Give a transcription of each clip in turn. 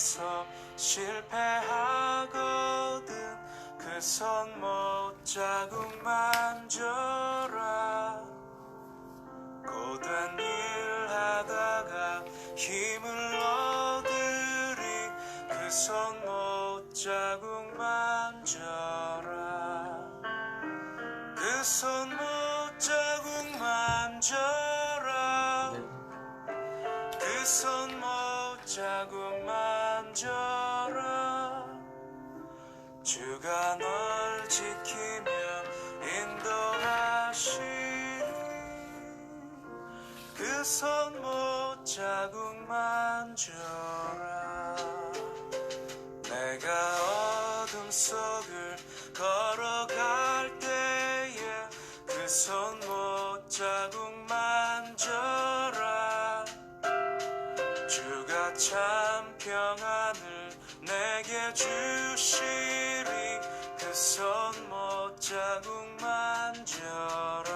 계속 실패하거든. 그 손 못 자국 만져라. 고된 일 하다가 힘을 얻으리. 그 손 못 자국 만져라. 그 손 못 자국 만져라. 그 손 못 자국 만져라. 주가 널 지키며 인도하시리. 그 손 못 자국 만져라. 내가 어둠 속을 걸어갈 때에 그 손 못 자국 만져라. 주가 참 평안을 내게 주시리. 그 손 못 자국 만져라.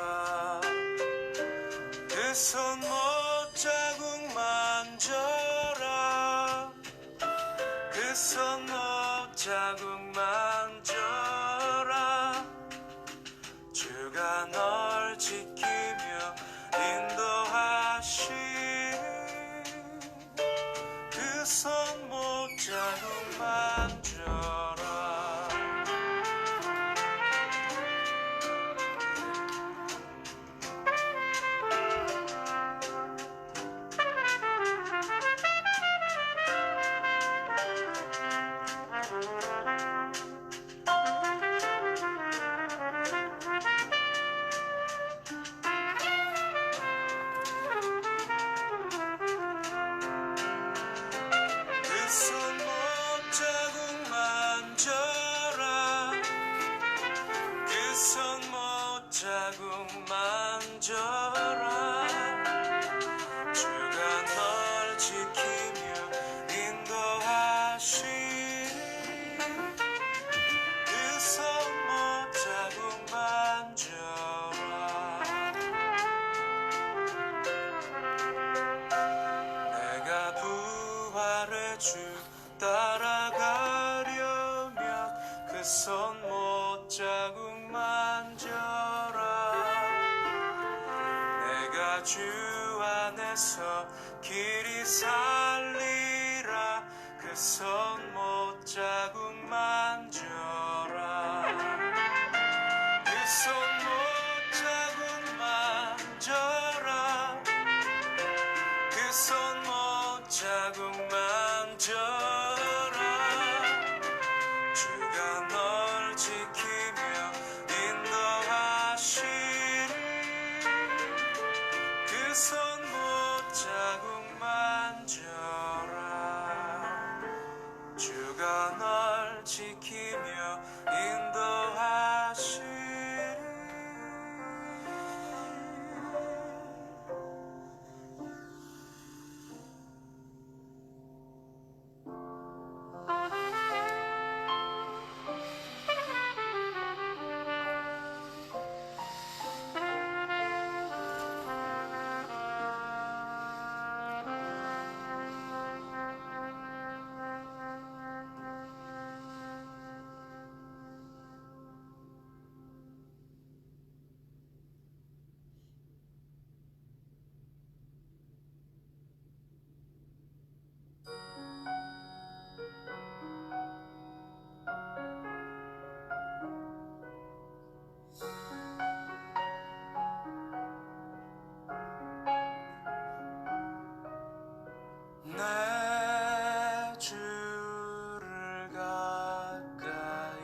그 손 못 자국 만져라. 그 손 못 자국 만져라. 주가 널 지키며 인도하시리. 그 손 못 자국 만져라. 그 손 못 자국 만져라. 그 손 못 자국 만져라. 주가 널 지키며 인도하시리. 그 손 못 자국 만져라. 내가 부활의 주 따라가려면 그 손 못 자국 만져라. 내가 주 안에서 길이 살리라. 그 손 못 자국 만져라. 그 손 못 자국 만져라. 그 손 못 자국 만져라. 주가 널 지키며 인도하시리. 그 손 못 자국 만져라. 주가 널 지키며 인도하시리. 내 주를 가까이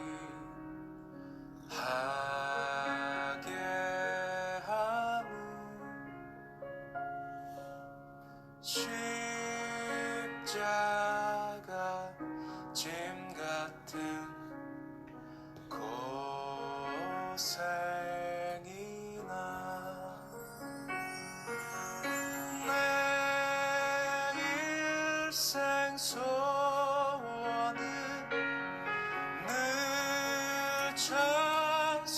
하게 함은 십자가 짐 같은 고생이나 내 일생 소원은 늘 찬송하면서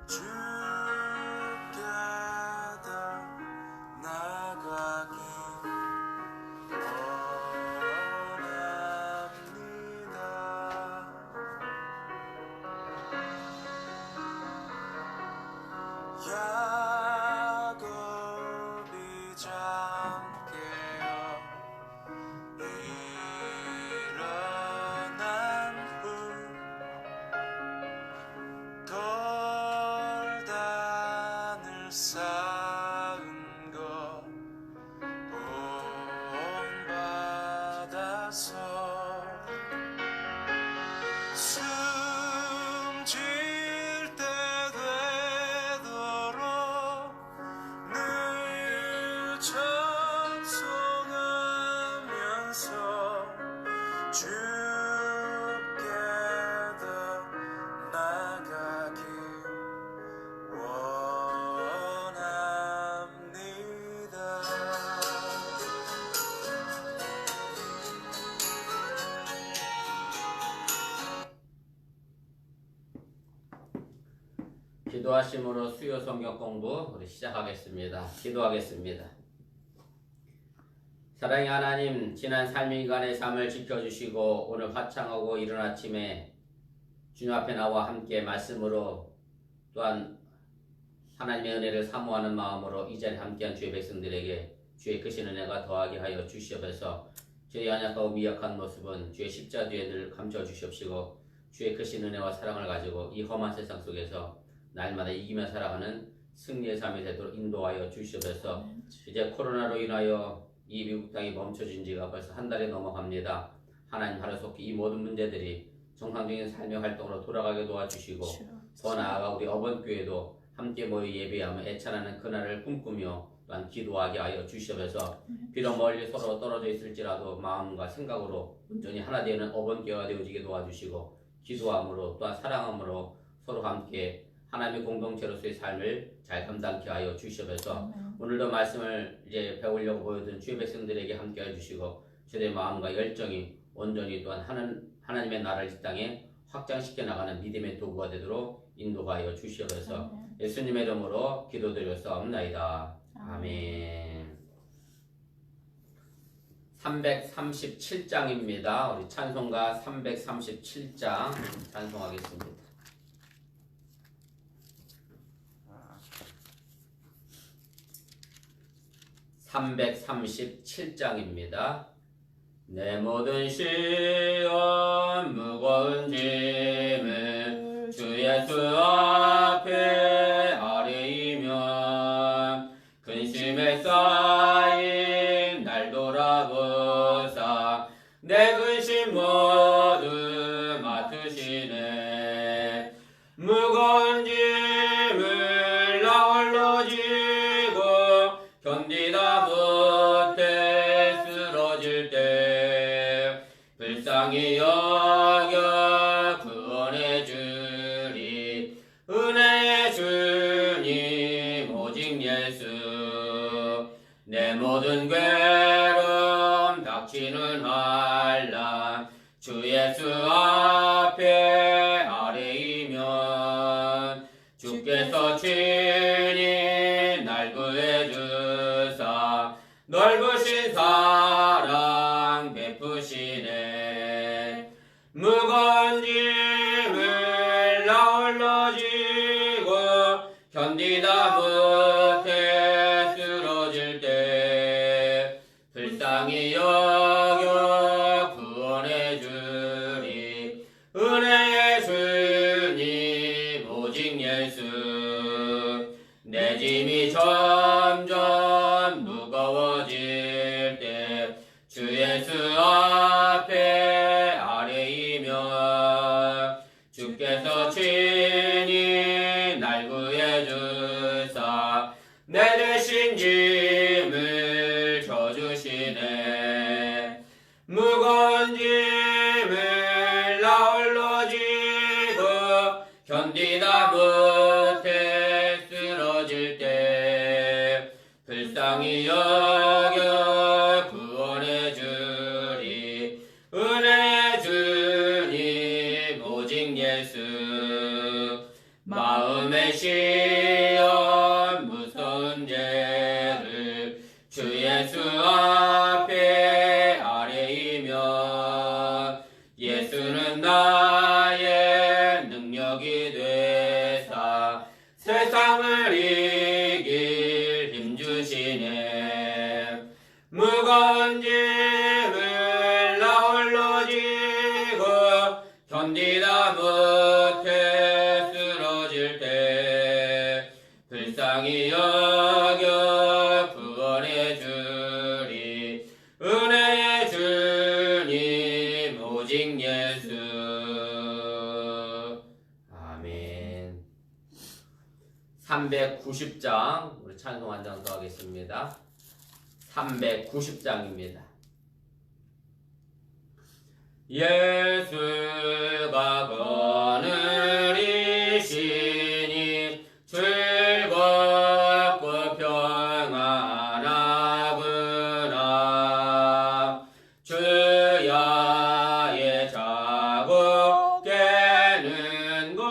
주께 더 나아가기 숨질 때 되도록 늘 찬송하면서 주께 더 나가길 원합니다. 기도하심으로 수요 성경 공부 우리 시작하겠습니다. 기도하겠습니다. 사랑의 하나님, 지난 삶일간의 삶을 지켜주시고 오늘 화창하고 이른 아침에 주님 앞에 나와 함께 말씀으로 또한 하나님의 은혜를 사모하는 마음으로 이 자리에 함께한 주의 백성들에게 주의 크신 은혜가 더하게 하여 주시옵소서. 주의 연약하고 미약한 모습은 주의 십자 뒤에 늘 감춰주시옵시고 주의 크신 은혜와 사랑을 가지고 이 험한 세상 속에서 날마다 이기며 살아가는 승리의 삶이 되도록 인도하여 주시옵소서. 이제 코로나로 인하여 이 미국 땅이 멈춰진 지가 벌써 한 달이 넘어갑니다. 하나님 하루속히 이 모든 문제들이 정상적인 삶의 활동으로 돌아가게 도와주시고 더 나아가 우리 어번교회도 함께 모여 예배하며 애찬하는 그날을 꿈꾸며 또한 기도하게 하여 주시옵소서. 비록 멀리 서로 떨어져 있을지라도 마음과 생각으로 온전히 하나 되는 어번교회가 되어지게 도와주시고 기도함으로 또한 사랑함으로 서로 함께 하나님의 공동체로서의 삶을 잘 감당케 하여 주시옵소서. 오늘도 말씀을 이제 배우려고 모여든 주의 백성들에게 함께 해주시고 주의 마음과 열정이 온전히 또한 하나님의 나라를 이 땅에 확장시켜 나가는 믿음의 도구가 되도록 인도하여 주시옵소서. 예수님의 이름으로 기도드렸사옵나이다. 아멘. 337장입니다. 우리 찬송가 337장 찬송하겠습니다. 337장입니다. 내 모든 시험 무거운 짐을 주 예수 앞에 아뢰이면 근심에 쌓인 날 돌아보사 내 근심 모두 맡으시네. 무거운 짐을 나 홀로 지고 견디다 못해 쓰러질 때 불쌍히 여겨 구원해 주리. 은혜의 주님 오직 예수. 내 모든 괴로움 닥치는 환난 주 예수 앞에 아뢰이면 주께서 친히 날 구해 주사 넓으신 사랑 베푸시네. 무거운 짐을 나 홀로 지고 견디다 못해 쓰러질 때 불쌍히 여겨 구원해 주리. 은혜의 주님 오직 예수. 내 짐이 점점 무거워질 때 주 예수 앞에 아뢰이면 주께서 친히 날 구해 주사 내 대신 짐을 져주시네. 무거운 짐을 나 홀로 지고 견디다 못해 쓰러질 때 불쌍히 여겨 구원해 주리. 390장 우리 찬송 한 장 더 하겠습니다. 390장입니다. 예수가 거느리시니 즐겁고 평안하구나. 주야의 자고 깨는 곳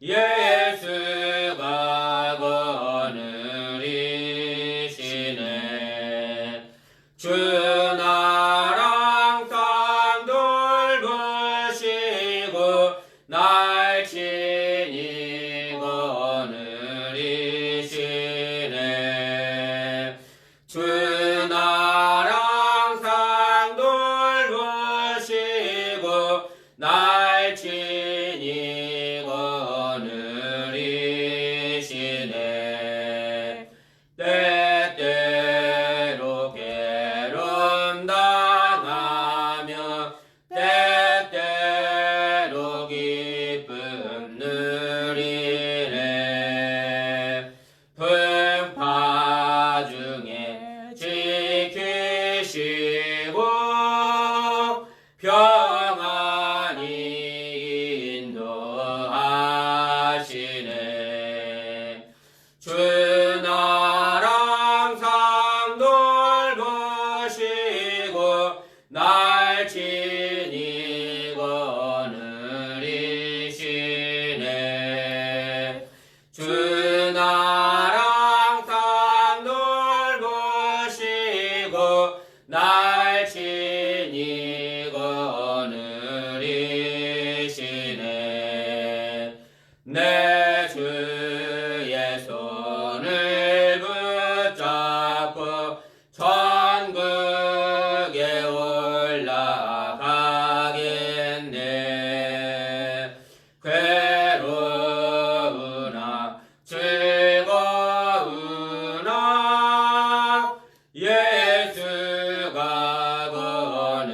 예수가 거느리시네. 주 나랑 땅 돌보시고 날 친히 거느리시네. 주 나랑 땅 돌보시고 날 친히 거느리시네. 때때로 괴로움 당하며 때때로 기쁨 누리네. 풍파 중에 지키시고 평안히 인도하시네. 주 나랑 상 돌보시고 날 친히 거느리시네. 주 나랑 상 돌보시고 날 친히 거느리시네. 내 주의 손을 붙잡고 천국에 올라가겠네. 괴로우나 즐거우나 예수가 거느리시네.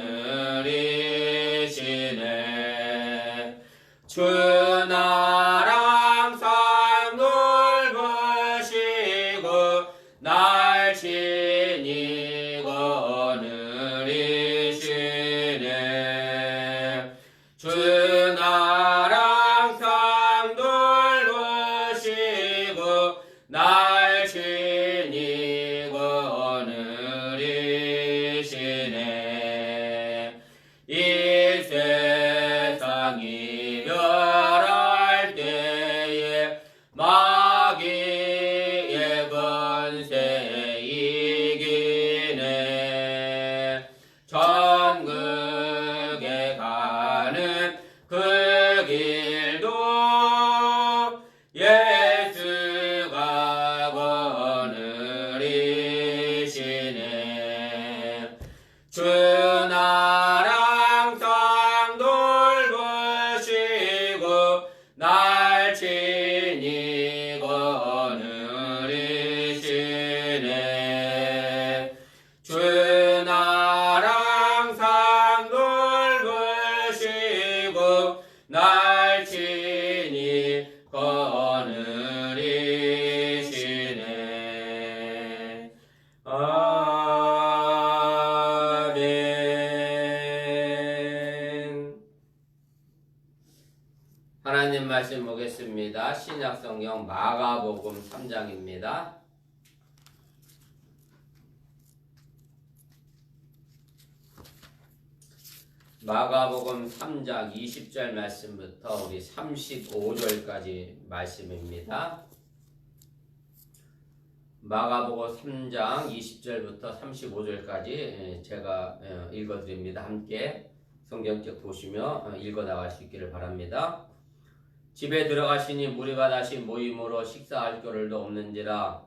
주 나랑 상 돌보시고 날 친히 거느리시네. 주 나랑 상 돌보시고 날 친히 거느리시네. 이 세상이 멸할 때에 마귀의 권세 이기네. 천국에 가는 그 길도 예수가 거느리시네. 주 나랑 땅 돌보시고 날 친히 거느리시네. 주 나랑 땅 돌보시고 날 친히 거느리시네. 아멘. 하나님 말씀 보겠습니다. 신약성경 마가복음 3장입니다. 마가복음 3장 20절 말씀부터 우리 35절까지 말씀입니다. 마가복음 3장 20절부터 35절까지 제가 읽어드립니다. 함께 성경책 보시며 읽어나갈 수 있기를 바랍니다. 집에 들어가시니 무리가 다시 모임으로 식사할 겨를도 없는지라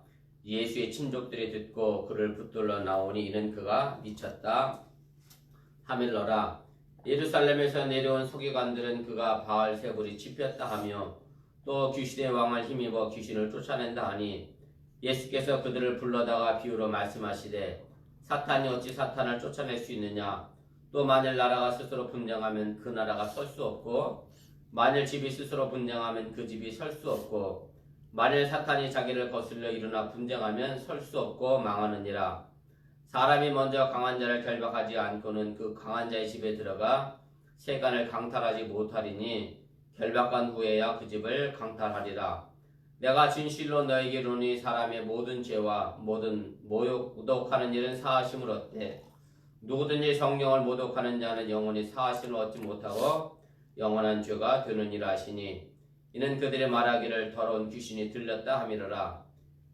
예수의 친족들이 듣고 그를 붙들러 나오니 이는 그가 미쳤다 하밀러라. 예루살렘에서 내려온 서기관들은 그가 바알세불이 짚였다 하며 또 귀신의 왕을 힘입어 귀신을 쫓아낸다 하니 예수께서 그들을 불러다가 비유로 말씀하시되 사탄이 어찌 사탄을 쫓아낼 수 있느냐. 또 만일 나라가 스스로 분쟁하면 그 나라가 설 수 없고 만일 집이 스스로 분쟁하면 그 집이 설 수 없고 만일 사탄이 자기를 거슬러 일어나 분쟁하면 설 수 없고 망하느니라. 사람이 먼저 강한 자를 결박하지 않고는 그 강한 자의 집에 들어가 세간을 강탈하지 못하리니 결박한 후에야 그 집을 강탈하리라. 내가 진실로 너에게 이르노니 사람의 모든 죄와 모든 모독하는 일은 사하심을 얻되 누구든지 성령을 모독하는 자는 영원히 사하심을 얻지 못하고 영원한 죄가 되느니라 하시니 이는 그들의 말하기를 더러운 귀신이 들렸다 함이로라.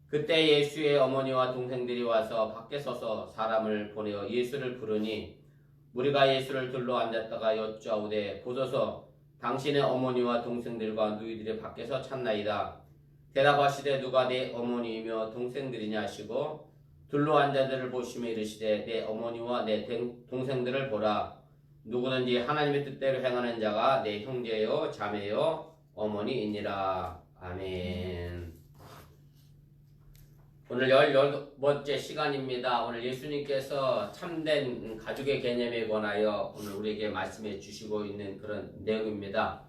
그때 예수의 어머니와 동생들이 와서 밖에 서서 사람을 보내어 예수를 부르니 무리가 예수를 둘러 앉았다가 여쭈아오되 보소서 당신의 어머니와 동생들과 누이들이 밖에서 찾나이다. 대답하시되 누가 내 어머니이며 동생들이냐 하시고 둘러 앉은 자들을 보시며 이르시되 내 어머니와 내 동생들을 보라. 누구든지 하나님의 뜻대로 행하는 자가 내 형제요 자매요 어머니이니라. 아멘. 오늘 18번째 시간입니다. 오늘 예수님께서 참된 가족의 개념에 관하여 오늘 우리에게 말씀해 주시고 있는 그런 내용입니다.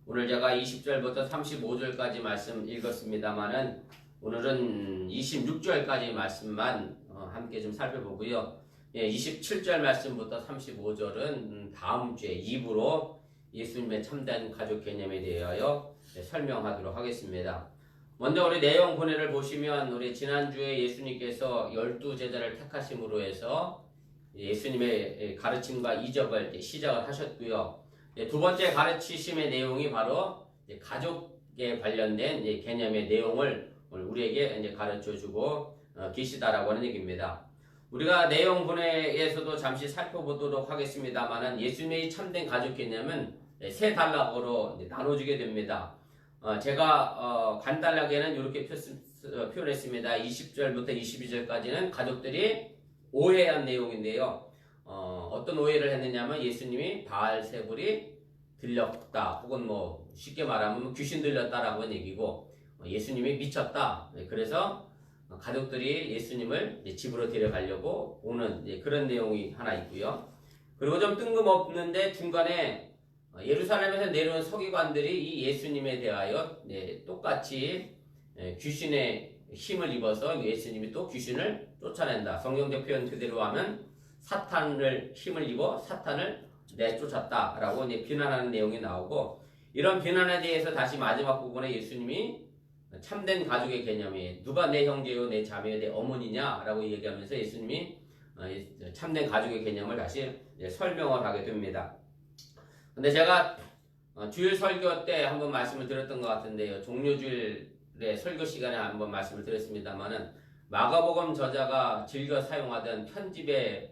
오늘 제가 20절부터 35절까지 말씀 읽었습니다만은 오늘은 26절까지 말씀만 함께 좀 살펴보고요. 27절 말씀부터 35절은 다음 주에 2부로 예수님의 참된 가족 개념에 대하여 설명하도록 하겠습니다. 먼저 우리 내용 본해를 보시면 우리 지난주에 예수님께서 12제자를 택하심으로 해서 예수님의 가르침과 이적을 시작을 하셨고요. 두 번째 가르치심의 내용이 바로 가족에 관련된 개념의 내용을 우리에게 이제 가르쳐주고 계시다라고 하는 얘기입니다. 우리가 내용 분해에서도 잠시 살펴보도록 하겠습니다만은 예수님의 참된 가족 개념은 세 단락으로 나눠지게 됩니다. 제가 간단하게는 이렇게 표현했습니다. 20절부터 22절까지는 가족들이 오해한 내용인데요. 어떤 오해를 했느냐면 예수님이 바알세불이 들렸다 혹은 뭐 쉽게 말하면 귀신 들렸다라고 하는 얘기고 예수님이 미쳤다. 그래서 가족들이 예수님을 집으로 데려가려고 오는 그런 내용이 하나 있고요. 그리고 좀 뜬금없는데 중간에 예루살렘에서 내려온 서기관들이 이 예수님에 대하여 똑같이 귀신의 힘을 입어서 예수님이 또 귀신을 쫓아낸다. 성경적 표현 그대로 하면 사탄을 힘을 입어 사탄을 내쫓았다라고 비난하는 내용이 나오고 이런 비난에 대해서 다시 마지막 부분에 예수님이 참된 가족의 개념이 누가 내 형제요 내 자매요 내 어머니냐라고 얘기하면서 예수님이 참된 가족의 개념을 다시 설명을 하게 됩니다. 근데 제가 주일 설교 때 한번 말씀을 드렸던 것 같은데요. 종료주일의 설교 시간에 한번 말씀을 드렸습니다만은 마가복음 저자가 즐겨 사용하던 편집의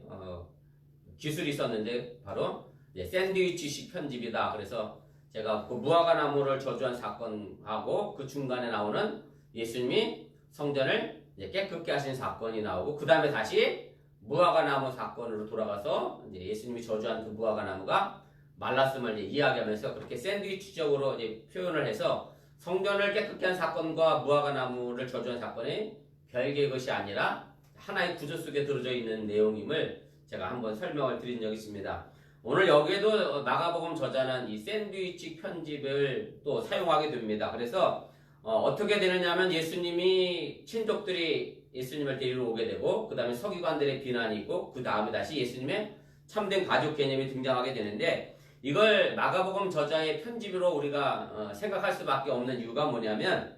기술이 있었는데 바로 샌드위치식 편집이다. 그래서 제가 그 무화과 나무를 저주한 사건하고 그 중간에 나오는 예수님이 성전을 깨끗게 하신 사건이 나오고 그 다음에 다시 무화과 나무 사건으로 돌아가서 예수님이 저주한 그 무화과 나무가 말랐음을 이야기하면서 그렇게 샌드위치적으로 표현을 해서 성전을 깨끗게 한 사건과 무화과 나무를 저주한 사건이 별개의 것이 아니라 하나의 구조 속에 들어져 있는 내용임을 제가 한번 설명을 드린 적이 있습니다. 오늘 여기에도 마가복음 저자는 이 샌드위치 편집을 또 사용하게 됩니다. 그래서 어떻게 되느냐면 예수님이 친족들이 예수님을 데리러 오게 되고 그 다음에 서기관들의 비난이 있고 그 다음에 다시 예수님의 참된 가족 개념이 등장하게 되는데 이걸 마가복음 저자의 편집으로 우리가 생각할 수밖에 없는 이유가 뭐냐면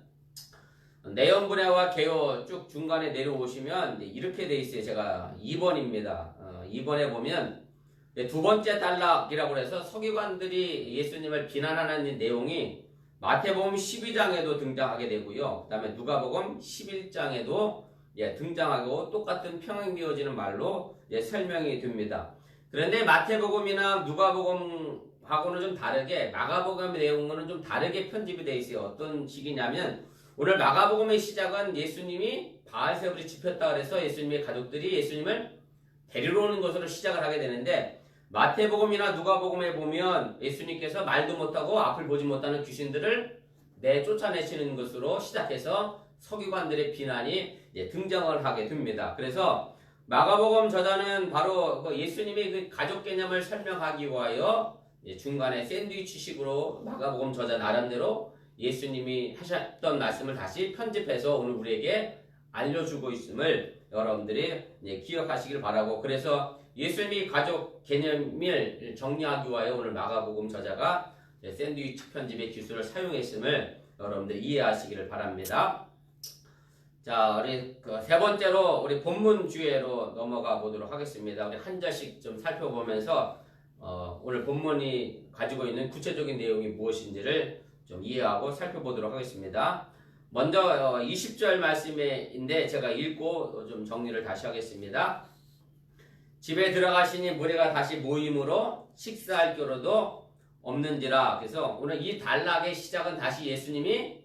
내용분해와 개요 쭉 중간에 내려오시면 이렇게 돼 있어요. 제가 2번입니다. 2번에 보면 두 번째 단락이라고 해서 서기관들이 예수님을 비난하는 내용이 마태복음 12장에도 등장하게 되고요. 그 다음에 누가복음 11장에도 등장하고 똑같은 평행되어지는 말로 설명이 됩니다. 그런데 마태복음이나 누가복음하고는 좀 다르게 마가복음의 내용은 좀 다르게 편집이 되어 있어요. 어떤 식이냐면 오늘 마가복음의 시작은 예수님이 바알세불이 집혔다 그래서 예수님의 가족들이 예수님을 데리러 오는 것으로 시작을 하게 되는데 마태복음이나 누가복음에 보면 예수님께서 말도 못하고 앞을 보지 못하는 귀신들을 내쫓아내시는 것으로 시작해서 서기관들의 비난이 등장을 하게 됩니다. 그래서 마가복음 저자는 바로 예수님의 그 가족 개념을 설명하기 위하여 중간에 샌드위치식으로 마가복음 저자 나름대로 예수님이 하셨던 말씀을 다시 편집해서 오늘 우리에게 알려주고 있음을 여러분들이 기억하시길 바라고, 그래서 예수님이 가족 개념을 정리하기 위하여 오늘 마가복음 저자가 샌드위치 편집의 기술을 사용했음을 여러분들 이해하시기를 바랍니다. 자, 우리 세 번째로 우리 본문 주제로 넘어가 보도록 하겠습니다. 우리 한 절씩 좀 살펴보면서 오늘 본문이 가지고 있는 구체적인 내용이 무엇인지를 좀 이해하고 살펴보도록 하겠습니다. 먼저 20절 말씀인데 제가 읽고 좀 정리를 다시 하겠습니다. 집에 들어가시니 무리가 다시 모임으로 식사할 겨루도 없는지라. 그래서 오늘 이 단락의 시작은 다시 예수님이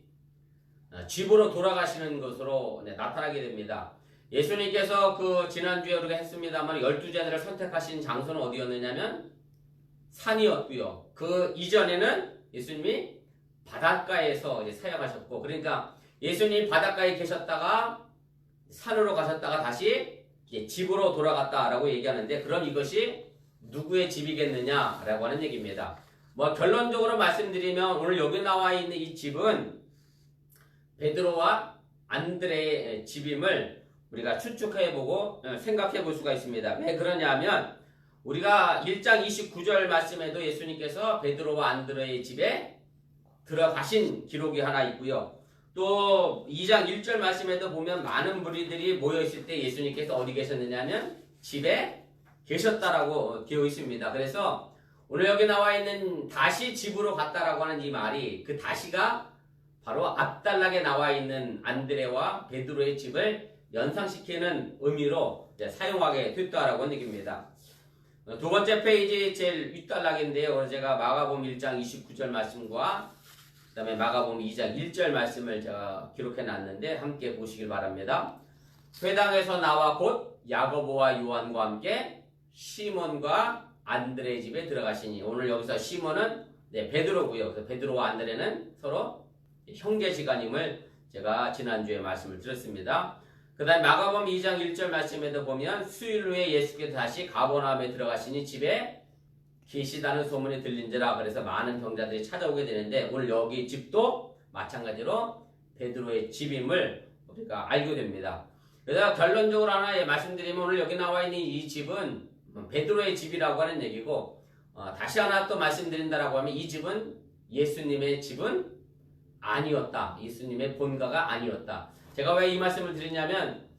집으로 돌아가시는 것으로 나타나게 됩니다. 예수님께서 지난주에 우리가 했습니다만 12제자를 선택하신 장소는 어디였느냐면 산이었고요. 그 이전에는 예수님이 바닷가에서 사역하셨고, 그러니까 예수님이 바닷가에 계셨다가 산으로 가셨다가 다시 집으로 돌아갔다라고 얘기하는데, 그럼 이것이 누구의 집이겠느냐라고 하는 얘기입니다. 결론적으로 말씀드리면 오늘 여기 나와 있는 이 집은 베드로와 안드레의 집임을 우리가 추측해보고 생각해 볼 수가 있습니다. 왜 그러냐면 우리가 1장 29절 말씀에도 예수님께서 베드로와 안드레의 집에 들어가신 기록이 하나 있고요. 또 2장 1절 말씀에도 보면 많은 무리들이 모여있을 때 예수님께서 어디 계셨느냐면 집에 계셨다라고 되어 있습니다. 그래서 오늘 여기 나와 있는 다시 집으로 갔다라고 하는 이 말이, 그 다시가 바로 앞단락에 나와 있는 안드레와 베드로의 집을 연상시키는 의미로 사용하게 됐다라고 하는 얘기입니다. 두 번째 페이지 제일 윗단락인데요. 오늘 제가 마가복음 1장 29절 말씀과 그 다음에 마가복음 2장 1절 말씀을 제가 기록해 놨는데 함께 보시길 바랍니다. 회당에서 나와 곧 야고보와 요한과 함께 시몬과 안드레의 집에 들어가시니. 오늘 여기서 시몬은 베드로고요. 그래서 베드로와 안드레는 서로 형제지간임을 제가 지난주에 말씀을 드렸습니다. 그 다음에 마가복음 2장 1절 말씀에도 보면 수일 후에 예수께서 다시 가버나움에 들어가시니 집에 계시다는 소문이 들린지라. 그래서 많은 병자들이 찾아오게 되는데 오늘 여기 집도 마찬가지로 베드로의 집임을 우리가 알게 됩니다. 그래서 결론적으로 하나 말씀드리면 오늘 여기 나와 있는 이 집은 베드로의 집이라고 하는 얘기고, 다시 하나 또 말씀드린다라고 하면 이 집은 예수님의 집은 아니었다. 예수님의 본가가 아니었다. 제가 왜 이 말씀을 드리냐면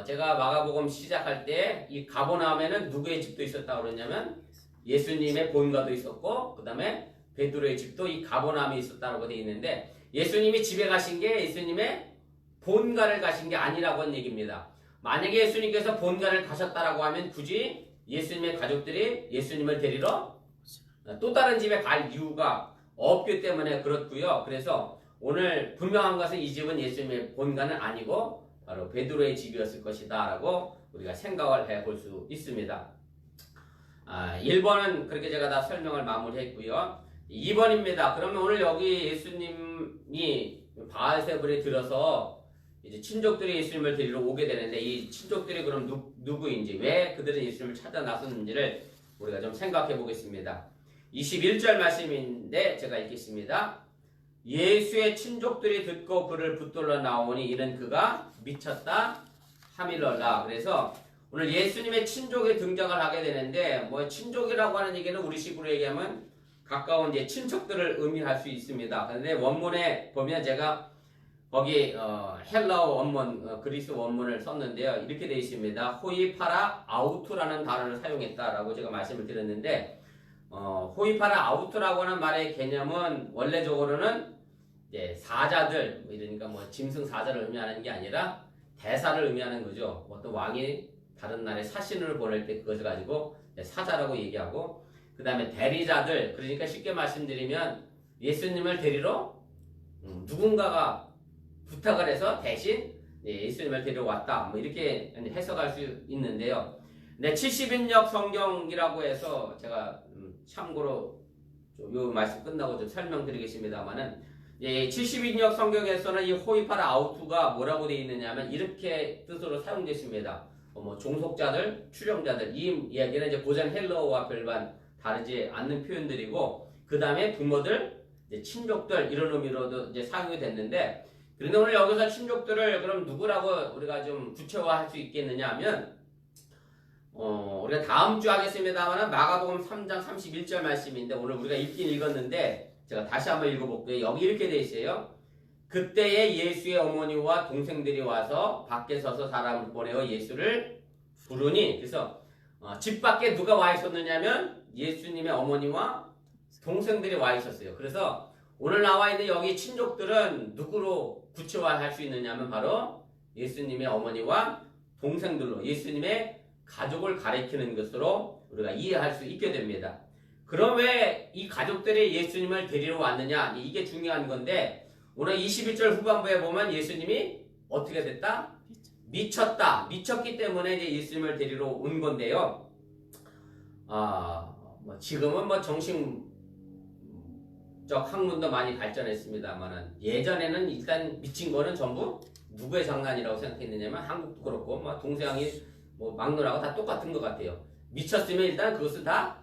제가 마가복음 시작할 때 이 가버나움에는 누구의 집도 있었다고 그러냐면 예수님의 본가도 있었고 그 다음에 베드로의 집도 이 가버나움에 있었다고 되어 있는데, 예수님이 집에 가신 게 예수님의 본가를 가신 게 아니라고 하는 얘기입니다. 만약에 예수님께서 본가를 가셨다라고 하면 굳이 예수님의 가족들이 예수님을 데리러 또 다른 집에 갈 이유가 없기 때문에 그렇고요. 그래서 오늘 분명한 것은 이 집은 예수님의 본가는 아니고 바로 베드로의 집이었을 것이다 라고 우리가 생각을 해볼 수 있습니다. 1번은 그렇게 제가 다 설명을 마무리했고요. 2번입니다. 그러면 오늘 여기 예수님이 바알세불에 들어서 이제 친족들이 예수님을 데리러 오게 되는데, 이 친족들이 그럼 누구인지, 왜 그들은 예수님을 찾아 나섰는지를 우리가 좀 생각해 보겠습니다. 21절 말씀인데 제가 읽겠습니다. 예수의 친족들이 듣고 그를 붙들러 나오니 이는 그가 미쳤다 하밀러라. 그래서 오늘 예수님의 친족이 등장을 하게 되는데, 친족이라고 하는 얘기는 우리식으로 얘기하면 가까운 이제 친척들을 의미할 수 있습니다. 그런데 원문에 보면 제가 거기 헬라어 원문, 그리스 원문을 썼는데요. 이렇게 되어 있습니다. 호이파라 아우투라는 단어를 사용했다라고 제가 말씀을 드렸는데, 호이파라 아우투라고 하는 말의 개념은 원래적으로는 이제 사자들, 그러니까 짐승 사자를 의미하는 게 아니라 대사를 의미하는 거죠. 어떤 왕이 다른 나라에 사신을 보낼 때 그것을 가지고 사자라고 얘기하고, 그 다음에 대리자들, 그러니까 쉽게 말씀드리면 예수님을 데리러 누군가가 부탁을 해서 대신 예수님을 데려왔다, 이렇게 해석할 수 있는데요. 70인역 성경이라고 해서 제가 참고로 이 말씀 끝나고 좀 설명드리겠습니다만은, 70인역 성경에서는 이 호이파라 아우투가 뭐라고 되어 있느냐면 이렇게 뜻으로 사용됐습니다. 종속자들, 추령자들, 이 이야기는 이제 고전 헬라어와 별반 다르지 않는 표현들이고, 그 다음에 부모들, 이제 친족들 이런 의미로도 이제 사용이 됐는데, 그런데 오늘 여기서 친족들을 그럼 누구라고 우리가 좀 구체화할 수 있겠느냐 하면, 우리가 다음 주 하겠습니다만 마가복음 3장 31절 말씀인데 오늘 우리가 읽긴 읽었는데 제가 다시 한번 읽어볼게요. 여기 이렇게 돼 있어요. 그때에 예수의 어머니와 동생들이 와서 밖에 서서 사람을 보내어 예수를 부르니, 그래서 집 밖에 누가 와 있었느냐면 예수님의 어머니와 동생들이 와 있었어요. 그래서 오늘 나와 있는 여기 친족들은 누구로 구체화할 수 있느냐면 바로 예수님의 어머니와 동생들로, 예수님의 가족을 가리키는 것으로 우리가 이해할 수 있게 됩니다. 그럼 왜 이 가족들이 예수님을 데리러 왔느냐? 이게 중요한 건데, 오늘 21절 후반부에 보면 예수님이 어떻게 됐다? 미쳤다. 미쳤기 때문에 이제 예수님을 데리러 온 건데요. 지금은 뭐 정신적 학문도 많이 발전했습니다만은 예전에는 일단 미친 거는 전부 누구의 장난이라고 생각했느냐면 한국도 그렇고 뭐 동생이 뭐 막누라고 다 똑같은 것 같아요. 미쳤으면 일단 그것은 다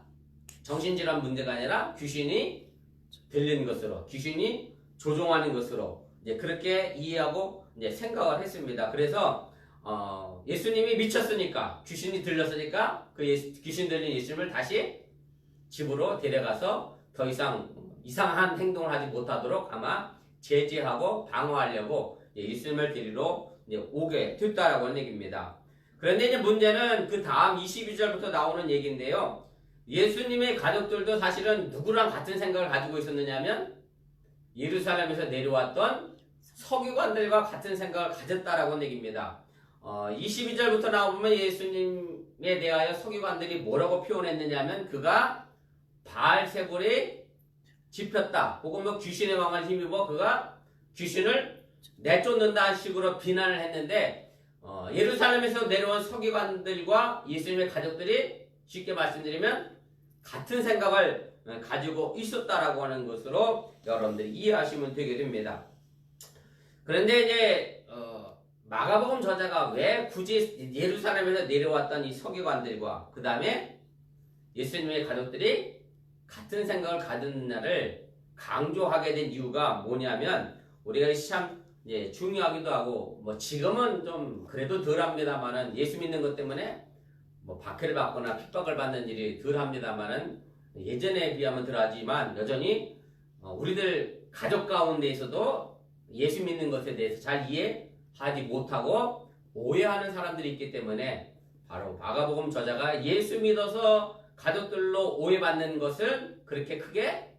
정신질환 문제가 아니라 귀신이 들리는 것으로, 귀신이 조종하는 것으로 이제 그렇게 이해하고 이제 생각을 했습니다. 그래서 예수님이 미쳤으니까, 귀신이 들렸으니까 그 귀신 들린 예수님을 다시 집으로 데려가서 더 이상 이상한 행동을 하지 못하도록 아마 제지하고 방어하려고 예수님을 데리러 이제 오게 됐다라고 하는 얘기입니다. 그런데 이제 문제는 그 다음 22절부터 나오는 얘기인데요. 예수님의 가족들도 사실은 누구랑 같은 생각을 가지고 있었느냐면 예루살렘에서 내려왔던 서기관들과 같은 생각을 가졌다라고 하는 얘기입니다. 22절부터 나오면 예수님에 대하여 서기관들이 뭐라고 표현했느냐면 그가 바알세불이 집혔다. 혹은 뭐 귀신의 왕을 힘입어 그가 귀신을 내쫓는다는 식으로 비난을 했는데, 예루살렘에서 내려온 서기관들과 예수님의 가족들이 쉽게 말씀드리면 같은 생각을 가지고 있었다라고 하는 것으로 여러분들이 이해하시면 되게 됩니다. 그런데 이제 마가복음 저자가 왜 굳이 예루살렘에서 내려왔던 이 서기관들과 그 다음에 예수님의 가족들이 같은 생각을 가졌느냐를 강조하게 된 이유가 뭐냐면, 우리가 참 중요하기도 하고 뭐 지금은 좀 그래도 덜합니다만은 예수 믿는 것 때문에 뭐 박해를 받거나 핍박을 받는 일이 덜합니다만은 예전에 비하면 덜하지만 여전히 우리들 가족 가운데에서도 예수 믿는 것에 대해서 잘 이해하지 못하고 오해하는 사람들이 있기 때문에 바로 마가복음 저자가 예수 믿어서 가족들로 오해받는 것을 그렇게 크게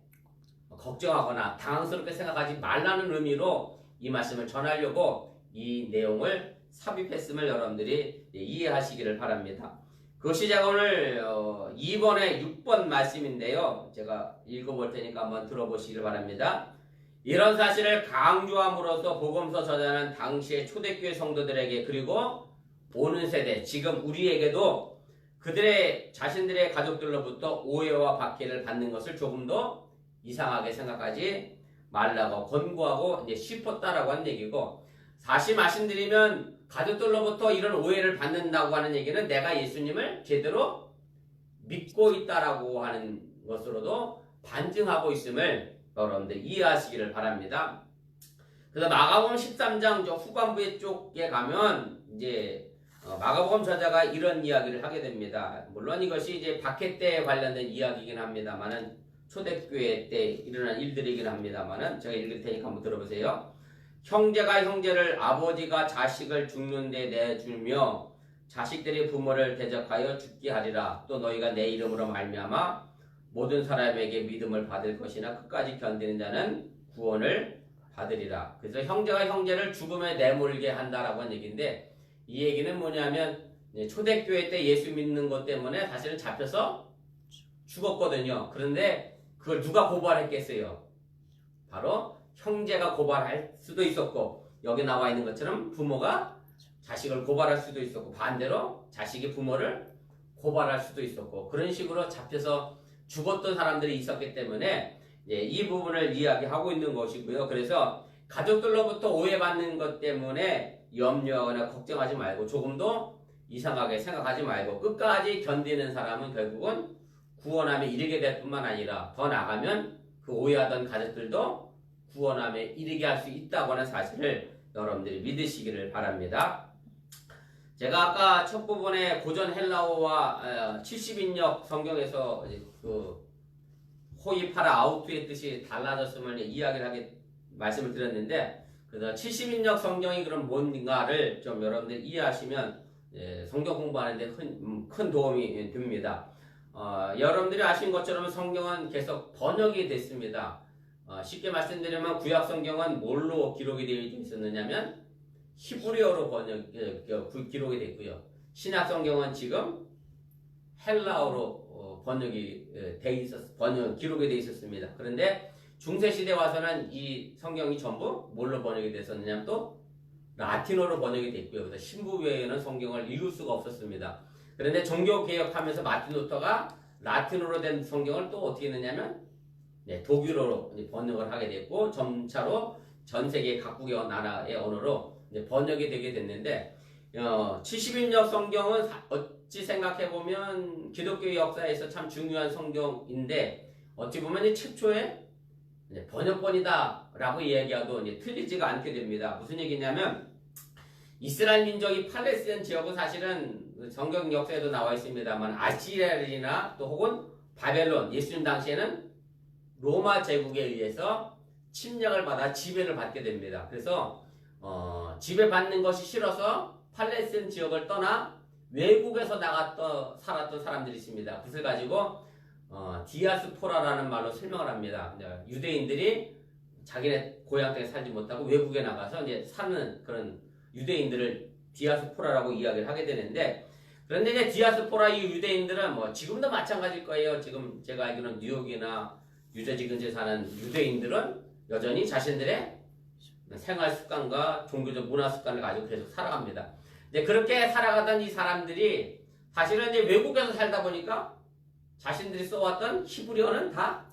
걱정하거나 당황스럽게 생각하지 말라는 의미로 이 말씀을 전하려고 이 내용을 삽입했음을 여러분들이 이해하시기를 바랍니다. 그것이 제가 오늘 2번에 6번 말씀인데요. 제가 읽어볼 테니까 한번 들어보시기를 바랍니다. 이런 사실을 강조함으로써 복음서 저자는 당시의 초대교회 성도들에게 그리고 오는 세대, 지금 우리에게도 그들의 자신들의 가족들로부터 오해와 박해를 받는 것을 조금 더 이상하게 생각하지 말라고 권고하고 이제 싶었다라고 하는 얘기고, 다시 말씀드리면 가족들로부터 이런 오해를 받는다고 하는 얘기는 내가 예수님을 제대로 믿고 있다라고 하는 것으로도 반증하고 있음을 여러분들 이해하시기를 바랍니다. 그래서 마가복음 13장 후반부의 쪽에 가면 이제 마가복음 저자가 이런 이야기를 하게 됩니다. 물론 이것이 이제 박해 때 관련된 이야기이긴 합니다만은 초대교회 때 일어난 일들이긴 합니다만은 제가 읽을 테니까 한번 들어보세요. 형제가 형제를, 아버지가 자식을 죽는 데 내주며 자식들이 부모를 대적하여 죽게 하리라. 또 너희가 내 이름으로 말미암아 모든 사람에게 믿음을 받을 것이나 끝까지 견디는 자는 구원을 받으리라. 그래서 형제가 형제를 죽음에 내몰게 한다라고 하는 얘기인데, 이 얘기는 뭐냐면 초대교회 때 예수 믿는 것 때문에 사실은 잡혀서 죽었거든요. 그런데 그걸 누가 고발했겠어요? 바로 형제가 고발할 수도 있었고, 여기 나와 있는 것처럼 부모가 자식을 고발할 수도 있었고, 반대로 자식이 부모를 고발할 수도 있었고, 그런 식으로 잡혀서 죽었던 사람들이 있었기 때문에 이 부분을 이야기하고 있는 것이고요. 그래서 가족들로부터 오해받는 것 때문에 염려하거나 걱정하지 말고, 조금도 이상하게 생각하지 말고 끝까지 견디는 사람은 결국은 구원함에 이르게 될 뿐만 아니라 더 나아가면 그 오해하던 가족들도 구원함에 이르게 할 수 있다고 하는 사실을 여러분들이 믿으시기를 바랍니다. 제가 아까 첫 부분에 고전 헬라어와 70인역 성경에서 그 호입하라 아우투의 뜻이 달라졌음을 말씀을 드렸는데, 그래서 70인역 성경이 그럼 뭔가를 좀 여러분들 이해하시면 성경 공부하는데 큰 도움이 됩니다. 여러분들이 아신 것처럼 성경은 계속 번역이 됐습니다. 쉽게 말씀드리면 구약 성경은 뭘로 기록이 되어 있었느냐면 히브리어로 기록이 됐고요. 신약 성경은 지금 헬라어로 기록이 되어 있었습니다. 그런데 중세 시대 와서는 이 성경이 전부 뭘로 번역이 됐었느냐면 또 라틴어로 번역이 됐고요. 그래서 신부 외에는 성경을 읽을 수가 없었습니다. 그런데 종교 개혁하면서 마틴 루터가 라틴어로 된 성경을 또 어떻게 했느냐면 독일어로 번역을 하게 됐고, 점차로 전 세계 각국의 나라의 언어로 번역이 되게 됐는데, 70인역 성경은 어찌 생각해보면 기독교 역사에서 참 중요한 성경인데, 어찌 보면 최초의 번역본이다라고 이야기해도 틀리지가 않게 됩니다. 무슨 얘기냐면, 이스라엘 민족이 팔레스타인 지역은 사실은 성경 역사에도 나와 있습니다만 아시리아나 또 혹은 바벨론, 예수님 당시에는 로마 제국에 의해서 침략을 받아 지배를 받게 됩니다. 그래서 지배받는 것이 싫어서 팔레스타인 지역을 떠나 외국에서 살았던 사람들이 있습니다. 그것을 가지고 디아스포라라는 말로 설명을 합니다. 유대인들이 자기네 고향 땅에 살지 못하고 외국에 나가서 이제 사는 그런 유대인들을 디아스포라라고 이야기를 하게 되는데, 그런데 이제 디아스포라 이 유대인들은 지금도 마찬가지일 거예요. 지금 제가 알기로는 뉴욕이나 뉴저지 근처에 사는 유대인들은 여전히 자신들의 생활 습관과 종교적 문화 습관을 가지고 계속 살아갑니다. 이제 그렇게 살아가던 이 사람들이 사실은 이제 외국에서 살다 보니까 자신들이 써왔던 히브리어는 다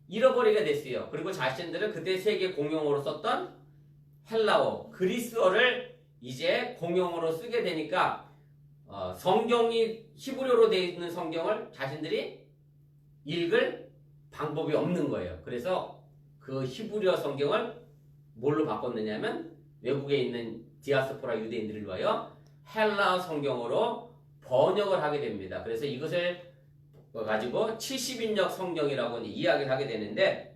잃어버리게 됐어요. 그리고 자신들은 그때 세계 공용어로 썼던 헬라어, 그리스어를 이제 공용어로 쓰게 되니까 성경이 히브리어로 되어 있는 성경을 자신들이 읽을 방법이 없는 거예요. 그래서 그 히브리어 성경을 뭘로 바꿨느냐면 외국에 있는 디아스포라 유대인들을 위하여 헬라어 성경으로 번역을 하게 됩니다. 그래서 이것을 가지고 70인역 성경이라고 이야기를 하게 되는데,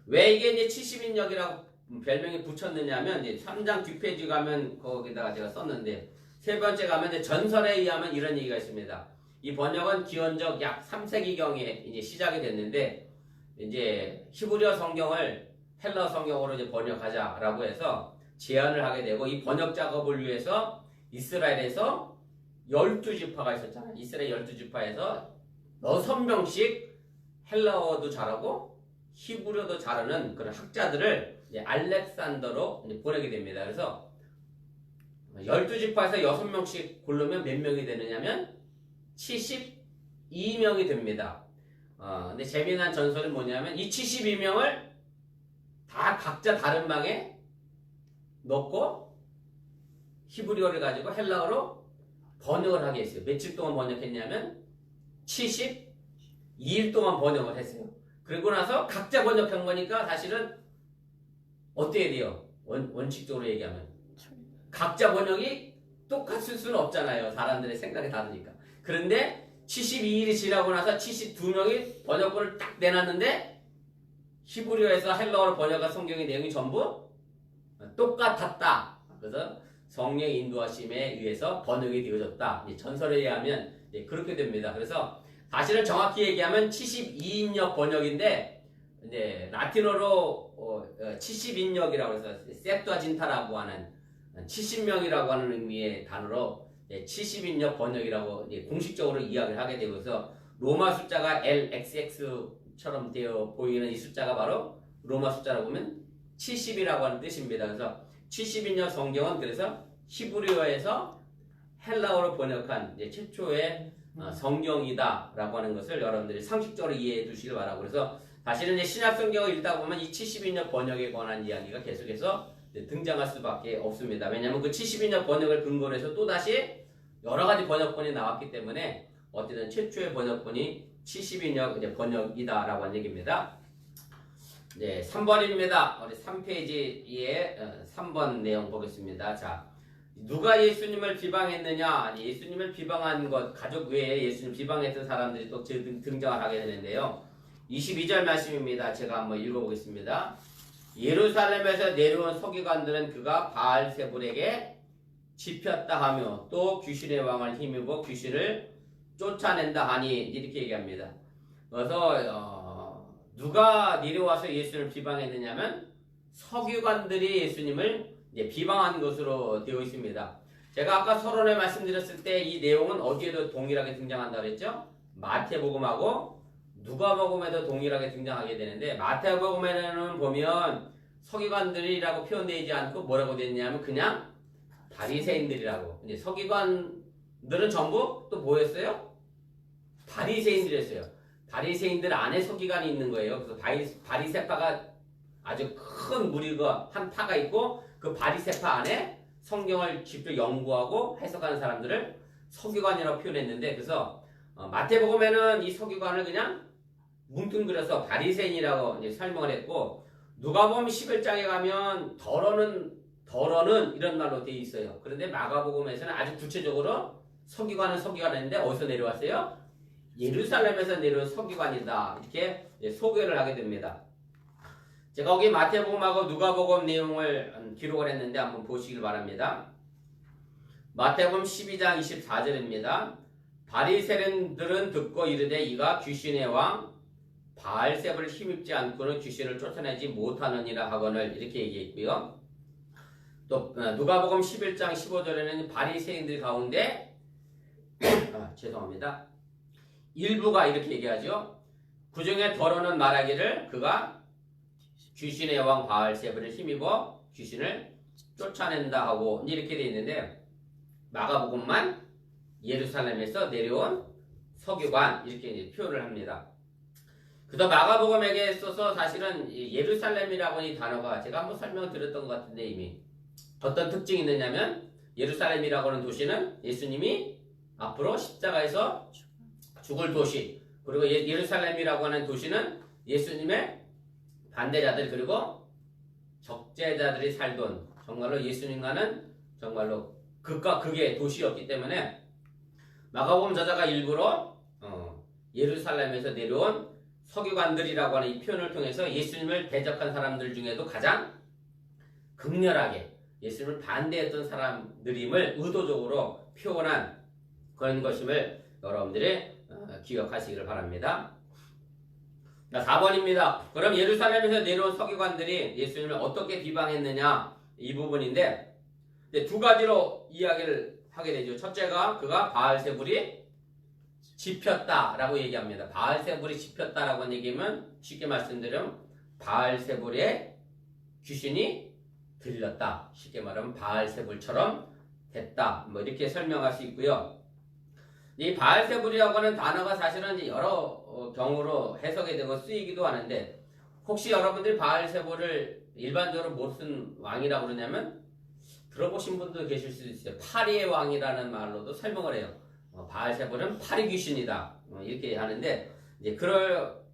왜 이게 이제 70인역이라고 별명이 붙였느냐면, 이제 3장 뒷페이지 가면 거기다가 제가 썼는데, 세 번째 가면 이제 전설에 의하면 이런 얘기가 있습니다. 이 번역은 기원적 약 3세기경에 이제 시작이 됐는데, 이제 히브리어 성경을 헬라어 성경으로 이제 번역하자라고 해서 제안을 하게 되고, 이 번역 작업을 위해서 이스라엘에서 12지파가 있었잖아요. 이스라엘 12지파에서 6명씩 헬라어도 잘하고 히브리어도 잘하는 그런 학자들을 이제 알렉산더로 이제 보내게 됩니다. 그래서 12지파에서 6명씩 고르면 몇 명이 되느냐면 72명이 됩니다. 근데 재미난 전설은 뭐냐면 이 72명을 다 각자 다른 방에 넣고 히브리어를 가지고 헬라어로 번역을 하게 했어요. 며칠 동안 번역했냐면 72일 동안 번역을 했어요. 그리고 나서 각자 번역한 거니까 사실은 어때야 돼요? 원칙적으로 얘기하면 각자 번역이 똑같을 수는 없잖아요. 사람들의 생각이 다르니까. 그런데 72일이 지나고 나서 72명이 번역본을 딱 내놨는데 히브리어에서 헬라어로 번역한 성경의 내용이 전부 똑같았다. 그래서 성령의 인도하심에 의해서 번역이 되어졌다. 전설에 의하면 그렇게 됩니다. 그래서 사실은 정확히 얘기하면 72인역 번역인데, 이제 라틴어로 70인역이라고 해서 셉투아진타라고 하는 70명이라고 하는 의미의 단어로 70인역 번역이라고 공식적으로 이야기를 하게 되고, 그래서 로마 숫자가 LXX처럼 되어 보이는 이 숫자가 바로 로마 숫자라고 보면 70이라고 하는 뜻입니다. 그래서 70인역 성경은 그래서 히브리어에서 헬라어로 번역한 최초의 성경이다라고 하는 것을 여러분들이 상식적으로 이해해 주시길 바라고, 그래서 사실은 이제 신약 성경을 읽다 보면 이 70인역 번역에 관한 이야기가 계속해서 등장할 수밖에 없습니다. 왜냐하면 그 70인역 번역을 근거로 해서 또다시 여러 가지 번역본이 나왔기 때문에 어쨌든 최초의 번역본이 70인역 번역이다라고 하는 얘기입니다. 네, 3번입니다. 우리 3페이지에 3번 내용 보겠습니다. 자, 누가 예수님을 비방했느냐? 예수님을 비방한 것, 가족 외에 예수님 비방했던 사람들이 또 등장을 하게 되는데요. 22절 말씀입니다. 제가 한번 읽어보겠습니다. 예루살렘에서 내려온 서기관들은 그가 바알세불에게 집혔다 하며 또 귀신의 왕을 힘입어 귀신을 쫓아낸다 하니 이렇게 얘기합니다. 그래서 누가 내려와서 예수님을 비방했느냐면 서기관들이 예수님을 비방한 것으로 되어 있습니다. 제가 아까 서론에 말씀드렸을 때 이 내용은 어디에도 동일하게 등장한다고 그랬죠? 마태복음하고 누가복음에도 동일하게 등장하게 되는데 마태복음에는 보면 서기관들이라고 표현되지 않고 뭐라고 되어 있냐면 그냥 바리새인들이라고. 이제 서기관들은 전부 또 뭐였어요? 바리새인들이었어요. 바리새인들 안에 서기관이 있는 거예요. 그래서 바리새파가 아주 큰 무리가 한 파가 있고 그 바리새파 안에 성경을 직접 연구하고 해석하는 사람들을 서기관이라고 표현했는데 그래서 마태복음에는 이 서기관을 그냥 뭉뚱그려서 바리새인이라고 이제 설명을 했고 누가복음 11장에 가면 더러는 이런 말로 되어 있어요. 그런데 마가복음에서는 아주 구체적으로 서기관은 서기관인데 어디서 내려왔어요? 예루살렘에서 내려온 서기관이다. 이렇게 소개를 하게 됩니다. 제가 거기 마태복음하고 누가복음 내용을 기록을 했는데 한번 보시길 바랍니다. 마태복음 12장 24절입니다. 바리새인들은 듣고 이르되 이가 귀신의 왕 바알세불을 힘입지 않고는 귀신을 쫓아내지 못하느니라 하거늘 이렇게 얘기했고요. 또 누가복음 11장 15절에는 바리새인들 가운데 죄송합니다. 일부가 이렇게 얘기하죠. 그중에 더러는 말하기를 그가 귀신의 왕 바알세불을 힘입어 귀신을 쫓아낸다 하고 이렇게 되어 있는데 마가복음만 예루살렘에서 내려온 서기관 이렇게 이제 표현을 합니다. 그래서 마가복음에게 있어서 사실은 예루살렘이라고 하는 이 단어가 제가 한번 설명드렸던 것 같은데 이미 어떤 특징이 있느냐면 예루살렘이라고 하는 도시는 예수님이 앞으로 십자가에서 죽을 도시 그리고 예루살렘이라고 하는 도시는 예수님의 반대자들 그리고 적재자들이 살던 정말로 예수님과는 정말로 극과 극의 도시였기 때문에 마가복음 저자가 일부러 예루살렘에서 내려온 서기관들이라고 하는 이 표현을 통해서 예수님을 대적한 사람들 중에도 가장 극렬하게 예수님을 반대했던 사람들임을 의도적으로 표현한 그런 것임을 여러분들이 기억하시기를 바랍니다. 4번입니다. 그럼 예루살렘에서 내려온 서기관들이 예수님을 어떻게 비방했느냐 이 부분인데 두 가지로 이야기를 하게 되죠. 첫째가 그가 바알세불이 집혔다라고 얘기합니다. 바알세불이 집혔다라고 하는 얘기면 쉽게 말씀드리면 바알세불의 귀신이 들렸다. 쉽게 말하면 바알세불처럼 됐다. 뭐 이렇게 설명할 수 있고요. 이 바알세불이라고 하는 단어가 사실은 여러 경우로 해석이 되고 쓰이기도 하는데 혹시 여러분들이 바알세불을 일반적으로 무슨 왕이라고 그러냐면 들어보신 분도 계실 수도 있어요. 파리의 왕이라는 말로도 설명을 해요. 바알세불은 파리 귀신이다. 이렇게 하는데 이제 그럴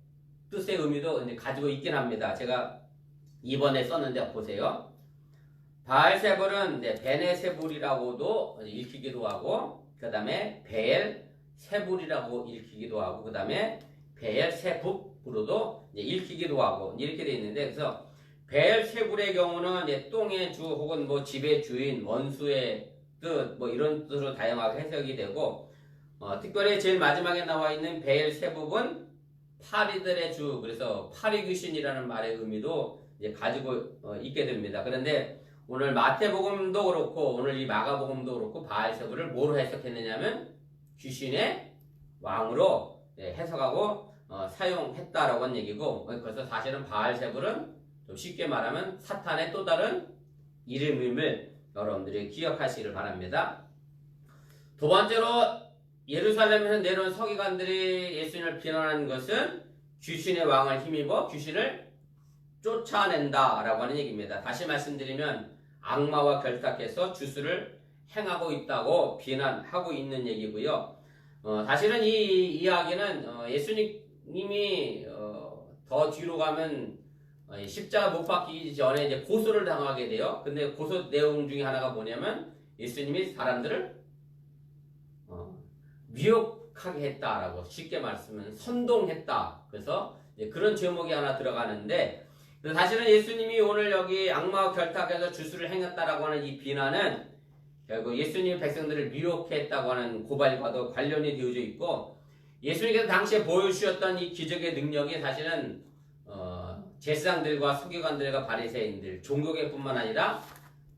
뜻의 의미도 이제 가지고 있긴 합니다. 제가 이번에 썼는데 보세요. 바알세불은 베네세불이라고도 읽히기도 하고 그 다음에 베엘세불이라고 읽히기도 하고 그 다음에 베엘세북으로도 읽히기도 하고 이렇게 되어 있는데 그래서 베엘세불의 경우는 똥의 주 혹은 뭐 집의 주인 원수의 뜻 뭐 이런 뜻으로 다양하게 해석이 되고 특별히 제일 마지막에 나와 있는 베엘세북은 파리들의 주 그래서 파리 귀신이라는 말의 의미도 이제 가지고 있게 됩니다. 그런데 오늘 마태복음도 그렇고 오늘 이 마가복음도 그렇고 바알세불을 뭐로 해석했느냐면 귀신의 왕으로 해석하고 사용했다라고 하는 얘기고 그래서 사실은 바알세불은 좀 쉽게 말하면 사탄의 또 다른 이름임을 여러분들이 기억하시기를 바랍니다. 두 번째로 예루살렘에서 내려온 서기관들이 예수님을 비난한 것은 귀신의 왕을 힘입어 귀신을 쫓아낸다라고 하는 얘기입니다. 다시 말씀드리면 악마와 결탁해서 주술을 행하고 있다고 비난하고 있는 얘기고요. 사실은 이 이야기는 예수님이 더 뒤로 가면 십자가 못 박히기 전에 이제 고소를 당하게 돼요. 근데 고소 내용 중에 하나가 뭐냐면 예수님이 사람들을 미혹하게 했다라고 쉽게 말씀은 선동했다. 그래서 그런 제목이 하나 들어가는데 사실은 예수님이 오늘 여기 악마와 결탁해서 주술을 행했다라고 하는 이 비난은 결국 예수님이 백성들을 미혹했다고 하는 고발과도 관련이 되어져 있고 예수님께서 당시에 보여주셨던 이 기적의 능력이 사실은 제사장들과 서기관들과 바리새인들 종교계뿐만 아니라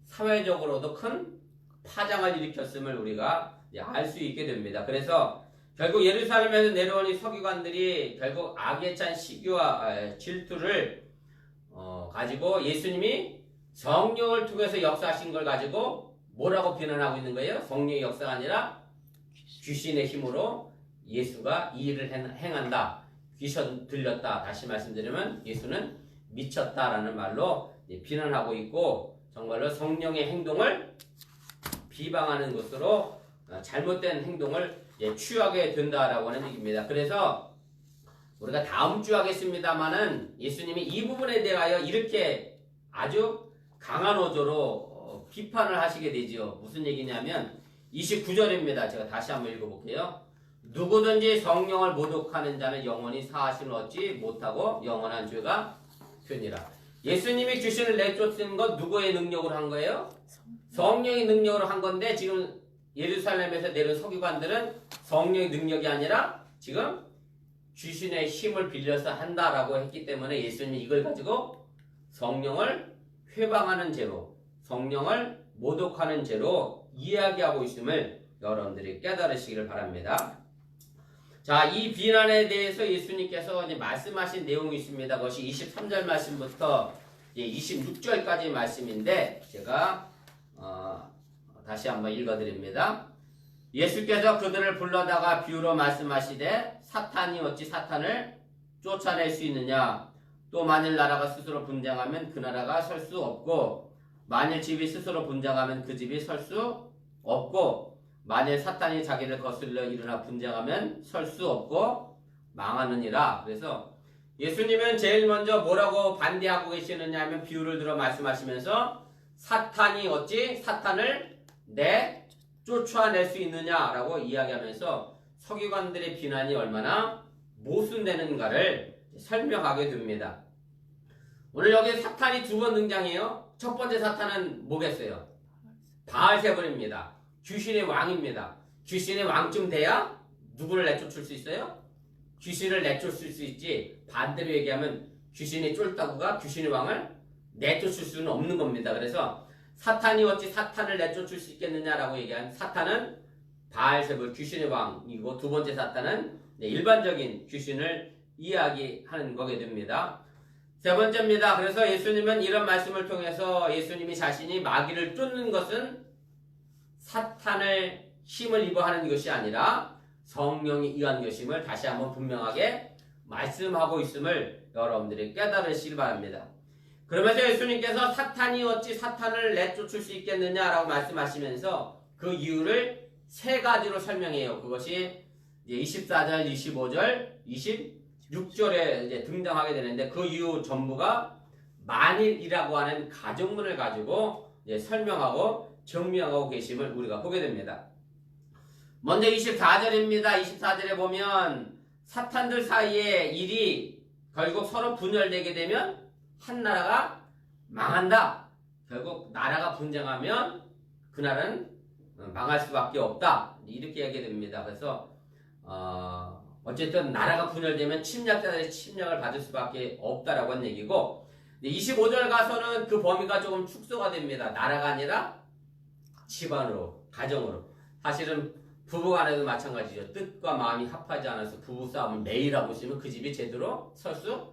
사회적으로도 큰 파장을 일으켰음을 우리가 알 수 있게 됩니다. 그래서 결국 예루살렘에서 내려온 이 서기관들이 결국 악에 찬 시기와 질투를 가지고 예수님이 성령을 통해서 역사하신 걸 가지고 뭐라고 비난하고 있는 거예요? 성령의 역사가 아니라 귀신의 힘으로 예수가 이 일을 행한다. 귀신 들렸다. 다시 말씀드리면 예수는 미쳤다라는 말로 비난하고 있고 정말로 성령의 행동을 비방하는 것으로 잘못된 행동을 취하게 된다라고 하는 얘기입니다. 그래서 우리가 다음 주 하겠습니다만은 예수님이 이 부분에 대하여 이렇게 아주 강한 어조로 비판을 하시게 되지요. 무슨 얘기냐면 29절입니다. 제가 다시 한번 읽어볼게요. 누구든지 성령을 모독하는 자는 영원히 사하심을 얻지 못하고 영원한 죄가 되니라. 예수님이 귀신을 내쫓은 건 누구의 능력으로 한 거예요? 성령의 능력으로 한 건데 지금 예루살렘에서 내려온 서기관들은 성령의 능력이 아니라 지금 귀신의 힘을 빌려서 한다라고 했기 때문에 예수님이 이걸 가지고 성령을 회방하는 죄로 성령을 모독하는 죄로 이야기하고 있음을 여러분들이 깨달으시기를 바랍니다. 자, 이 비난에 대해서 예수님께서 이제 말씀하신 내용이 있습니다. 그것이 23절 말씀부터 26절까지 말씀인데 제가 다시 한번 읽어드립니다. 예수께서 그들을 불러다가 비유로 말씀하시되 사탄이 어찌 사탄을 쫓아낼 수 있느냐? 또 만일 나라가 스스로 분쟁하면 그 나라가 설 수 없고 만일 집이 스스로 분쟁하면 그 집이 설 수 없고 만일 사탄이 자기를 거슬러 일어나 분쟁하면 설 수 없고 망하느니라. 그래서 예수님은 제일 먼저 뭐라고 반대하고 계시느냐 하면 비유를 들어 말씀하시면서 사탄이 어찌 사탄을 쫓아낼 수 있느냐라고 이야기하면서 서기관들의 비난이 얼마나 모순되는가를 설명하게 됩니다. 오늘 여기 사탄이 두 번 등장해요. 첫 번째 사탄은 뭐겠어요? 바알세불입니다. 귀신의 왕입니다. 귀신의 왕쯤 돼야 누구를 내쫓을 수 있어요? 귀신을 내쫓을 수 있지. 반대로 얘기하면 귀신이 쫄다구가 귀신의 왕을 내쫓을 수는 없는 겁니다. 그래서 사탄이 어찌 사탄을 내쫓을 수 있겠느냐라고 얘기한 사탄은 바알세불 귀신의 왕이고 두 번째 사탄은 일반적인 귀신을 이야기하는 거게 됩니다. 세 번째입니다. 그래서 예수님은 이런 말씀을 통해서 예수님이 자신이 마귀를 쫓는 것은 사탄을 힘을 입어 하는 것이 아니라 성령이 의한 것임을 다시 한번 분명하게 말씀하고 있음을 여러분들이 깨달으시기 바랍니다. 그러면서 예수님께서 사탄이 어찌 사탄을 내쫓을 수 있겠느냐라고 말씀하시면서 그 이유를 세 가지로 설명해요. 그것이 이제 24절, 25절, 26절에 이제 등장하게 되는데 그 이유 전부가 만일이라고 하는 가정문을 가지고 이제 설명하고 정리하고 계심을 우리가 보게 됩니다. 먼저 24절입니다. 24절에 보면 사탄들 사이에 일이 결국 서로 분열되게 되면 한 나라가 망한다. 결국 나라가 분쟁하면 그 나라는 망할 수밖에 없다. 이렇게 얘기가 됩니다. 그래서 어쨌든 나라가 분열되면 침략자들의 침략을 받을 수밖에 없다라고 하는 얘기고 25절 가서는 그 범위가 조금 축소가 됩니다. 나라가 아니라 집안으로, 가정으로. 사실은 부부간에도 마찬가지죠. 뜻과 마음이 합하지 않아서 부부싸움을 매일 하고 있으면 그 집이 제대로 설 수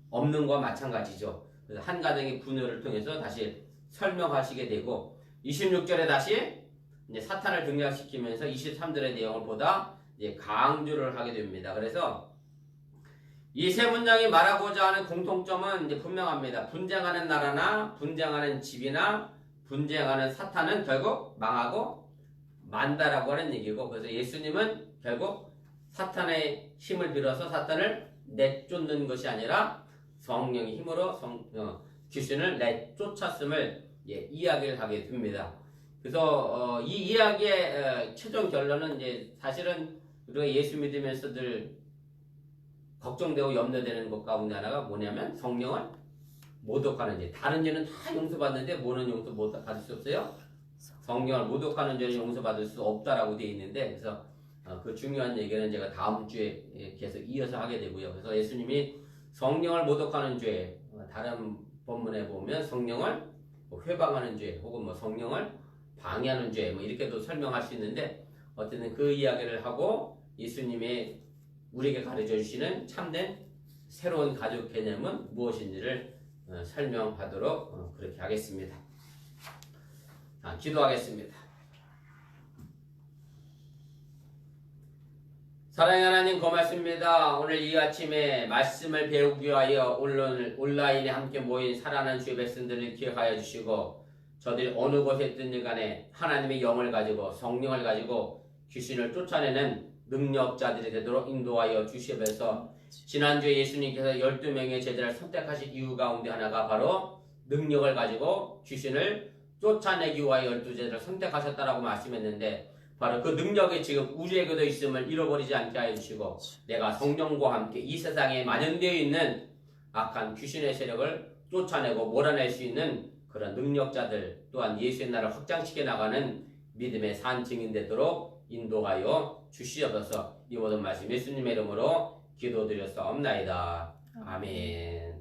없는 것과 마찬가지죠. 그래서 한 가정의 분열을 통해서 다시 설명하시게 되고 26절에 다시 이제 사탄을 등장시키면서 23절의 내용을 보다 이제 강조를 하게 됩니다. 그래서 이 세 문장이 말하고자 하는 공통점은 이제 분명합니다. 분쟁하는 나라나 분쟁하는 집이나 분쟁하는 사탄은 결국 망하고 만다라고 하는 얘기고, 그래서 예수님은 결국 사탄의 힘을 빌어서 사탄을 내쫓는 것이 아니라 성령의 힘으로 귀신을 내쫓았음을 이야기를 하게 됩니다. 그래서 이 이야기의 최종 결론은 이제 사실은 우리가 예수 믿으면서 늘 걱정되고 염려되는 것 가운데 하나가 뭐냐면 성령을 모독하는 죄. 다른 죄는 다 용서받는데 뭐는 용서 못 받을 수 없어요? 성령을 모독하는 죄는 용서받을 수 없다라고 되어 있는데, 그래서 그 중요한 얘기는 제가 다음 주에 계속 이어서 하게 되고요. 그래서 예수님이 성령을 모독하는 죄, 다른 본문에 보면 성령을 회방하는 죄, 혹은 성령을 방해하는 죄, 이렇게도 설명할 수 있는데, 어쨌든 그 이야기를 하고 예수님의 우리에게 가르쳐 주시는 참된 새로운 가족 개념은 무엇인지를 설명하도록 그렇게 하겠습니다. 기도하겠습니다. 사랑의 하나님 고맙습니다. 오늘 이 아침에 말씀을 배우기 위하여 온라인에 함께 모인 사랑하는 주의 백성들을 기억하여 주시고, 저들이 어느 곳에 있든지 간에 하나님의 영을 가지고 성령을 가지고 귀신을 쫓아내는 능력자들이 되도록 인도하여 주시면서, 지난주에 예수님께서 12명의 제자를 선택하신 이유 가운데 하나가 바로 능력을 가지고 귀신을 쫓아내기 위하여 12제자를 선택하셨다라고 말씀했는데, 바로 그 능력이 지금 우리에게도 있음을 잃어버리지 않게 하여 주시고, 내가 성령과 함께 이 세상에 만연되어 있는 악한 귀신의 세력을 쫓아내고 몰아낼 수 있는 그런 능력자들, 또한 예수의 나라를 확장시켜 나가는 믿음의 산 증인 되도록 인도하여 주시옵소서. 이 모든 말씀 예수님의 이름으로 기도드렸사옵나이다. 아멘.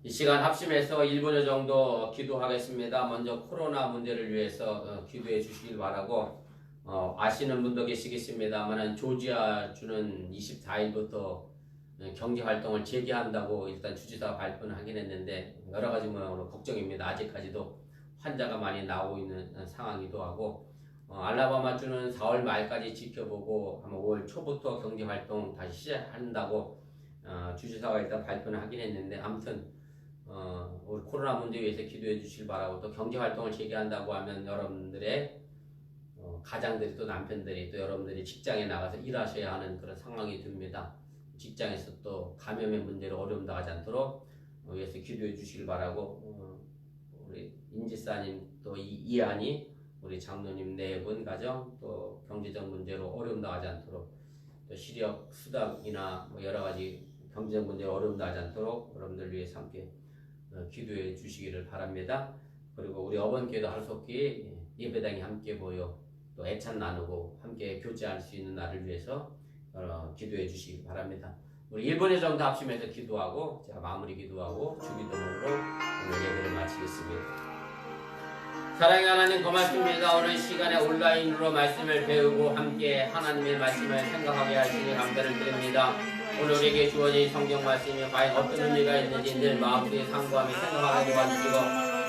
이 시간 합심해서 1분여 정도 기도하겠습니다. 먼저 코로나 문제를 위해서 기도해 주시길 바라고, 아시는 분도 계시겠습니다만 조지아주는 24일부터 경제활동을 재개한다고 일단 주지사가 발표는 하긴 했는데, 여러가지 모양으로 걱정입니다. 아직까지도 환자가 많이 나오고 있는 상황이기도 하고, 알라바마주는 4월 말까지 지켜보고 아마 5월 초부터 경제활동 다시 시작한다고 주지사가 일단 발표는 하긴 했는데, 아무튼 우리 코로나 문제 위해서 기도해 주시길 바라고, 또 경제활동을 재개한다고 하면 여러분들의 가장들이, 또 남편들이, 또 여러분들이 직장에 나가서 일하셔야 하는 그런 상황이 듭니다. 직장에서 또 감염의 문제로 어려움 당하지 않도록 위해서 기도해 주시길 바라고, 우리 임지사님, 또 이한이, 우리 장로님 네 분 가정, 또 경제적 문제로 어려움 당하지 않도록, 또 시력 수당이나 여러 가지 경제적 문제로 어려움 당하지 않도록 여러분들 위해서 함께 기도해 주시기를 바랍니다. 그리고 우리 어번교회도 하루속히 예배당에 함께 모여 또 애찬 나누고 함께 교제할 수 있는 날을 위해서 기도해 주시기 바랍니다. 우리 1분여 정도 합심해서 기도하고 제가 마무리 기도하고 주기도문으로 오늘 예배를 마치겠습니다. 사랑의 하나님 고맙습니다. 오늘 시간에 온라인으로 말씀을 배우고 함께 하나님의 말씀을 생각하게 하시니 감사를 드립니다. 오늘 우리에게 주어진 성경 말씀이 과연 어떤 의미가 있는지 늘 마음속에 상고하며 생각하게 도와주시고,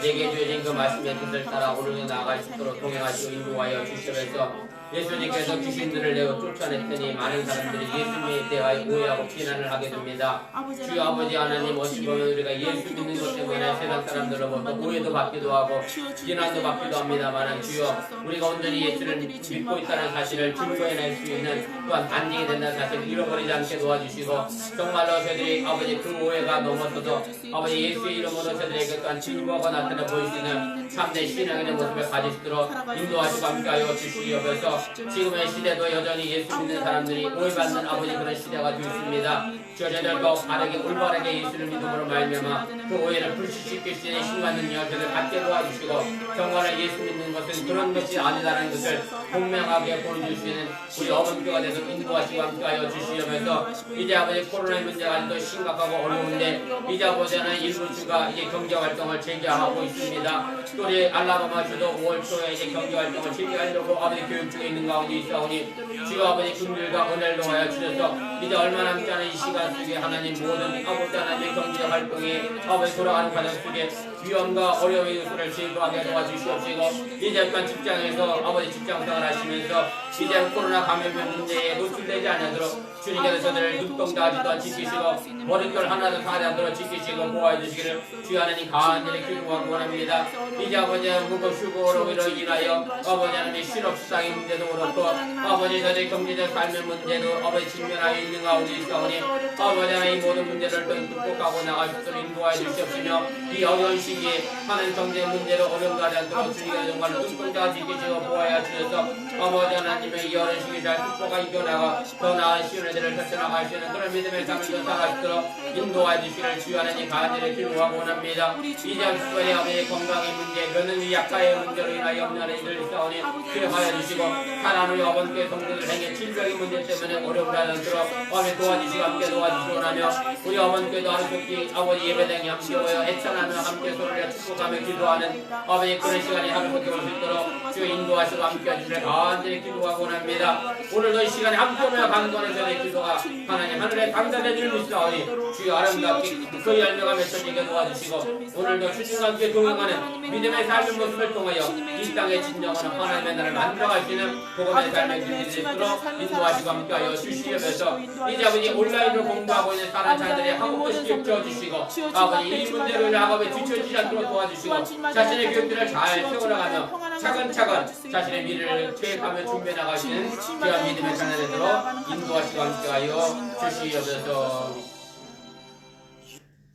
내게 주어진 그 말씀의 뜻을 따라 오늘도 나아갈 수 있도록 동행하시고 인도하여 주시면서, 예수님께서 귀신들을 내어 쫓아냈더니 많은 사람들이 예수님에 대하여 오해하고 비난을 하게 됩니다. 주여 아버지 하나님, 어찌 보면 우리가 예수 믿는 것 때문에 세상 사람들로부터 오해도 받기도 하고 비난도 받기도 합니다만, 주여 우리가 온전히 예수를 믿고 있다는 사실을 증거해낼 수 있는, 또한 반증이 된다는 사실을 잃어버리지 않게 도와주시고, 정말로 저희들이 아버지 그 오해가 넘어서서 아버지 예수의 이름으로 저희들에게 또한 증거가 나타나 보일 수 있는 참된 신앙의 모습을 가질 수 있도록 인도하시고 함께하여 주시옵소서. 지금의 시대도 여전히 예수 믿는 사람들이 오해받는 아버지 그런 시대가 되었습니다. 저희들도 바르게 올바르게 예수를 믿음으로 말미암아 그 오해를 불식시킬 수 있는 신과 능력을 저희들 갖게 도와주시고, 정말 예수 믿는 것은 그런 것이 아니다라는 것을 분명하게 보여주시는 우리 어머니가 돼서 인도하시고 함께하여 주시면서, 이제 아버지 코로나 문제가 또 심각하고 어려운데 이제 아버지는 일부 주가 이제 경제활동을 재개하고 있습니다. 또 우리 알라바마주도 5월 초에 이제 경제활동을 재개하려고 아버지 교육 중에 있는 가운데 있사오니, 주여 아버지 긍휼과 은혜를 도하여 주셔서 이제 얼마 남지 않은 이 시간 속에 하나님 모든 아버지 하나님의 경제활동에 아버지 돌아가는 과정 속에 위험과 어려움의 요소를 제거하게 도와주시옵시고, 이제 일단 직장에서 아버지 직장생활 하시면서 이제 코로나 감염의 문제에 노출되지 않도록 주님께서 저들을 눈동자하지 또한 지키시고 머릿결 하나도 사지 않도록 지키시고 보호해 주시기를 주여 하나님 간절히 기도하고 원합니다. 이제 아버지 무급 휴고로 인하여 아버지 하나님의 실업수당의 문제도 그렇고 아버지 저들의 경제적 삶의 문제도 아버지 직면하여 있는 가운데 있사오니 아버지 하나님 이 모든 문제를 또 극복하고 나갈 수 있도록 인도하여 주시옵시며 이 어려운 시기에 하는 경제 문제로 어려움도 하지 않도록 주님께서 정말 눈동자 지키시고 보호하여 주셔서 아버지 하나님의 이 어려운 시기 잘 극복하 이겨나가 더 나은 시온애들을 펼쳐나갈 수 있는 그런 믿음의 삶을 더 살아가시도록 인도하여 주시기를 주여 하나님 간절히 기도하고 원합니다. 이제 특별히 아버지의 건강의 문제 며느리 약화의 문제로 인하여 없는 일을 있사오니 기억하여 주시고 하나님의 아버지의 성도들 행해 질병의 문제 때문에 어려움을 하지 않도록 아버지 도와주시고 함께 도와주시고 원하며 우리 어머니께도 하루속히 아버지 예배당에 함께 오여 애찬하며 함께 소리를 축복하며 기도하는 아버지 그런 시간이 하루속히 올 수 있도록 주여 인도하시고 함께 해주시길 간절히 기도하고 원합니다. 오늘도 이 시간에 함께 오며 강건의 저의 기도가 하나님 하늘에 당사된 줄 믿사오니 주여 아름답게 그 열매가 맺혀지게 도와주시고 오늘도 주님과 함께 동행하는 믿음의 삶의 모습을 통하여 이 땅의 진정한 하나님의 나라를 만들어갈 수 있는 복음의 삶의 길이 되도록 인도하시고 함께하여 주시면서 이제 아버지 온라인으로 공부하고 있는 사는 자들의 학업도 지켜주시고 아버지 이 문제로 인해 학업에 뒤처지지 않도록 도와주시고 자신의 교육들을 잘 세워나가며 차근차근 자신의 미래를 계획하며 준비해 나가시는 귀한 믿음의 자녀들로 인도하시고 함께하여 주시옵소서.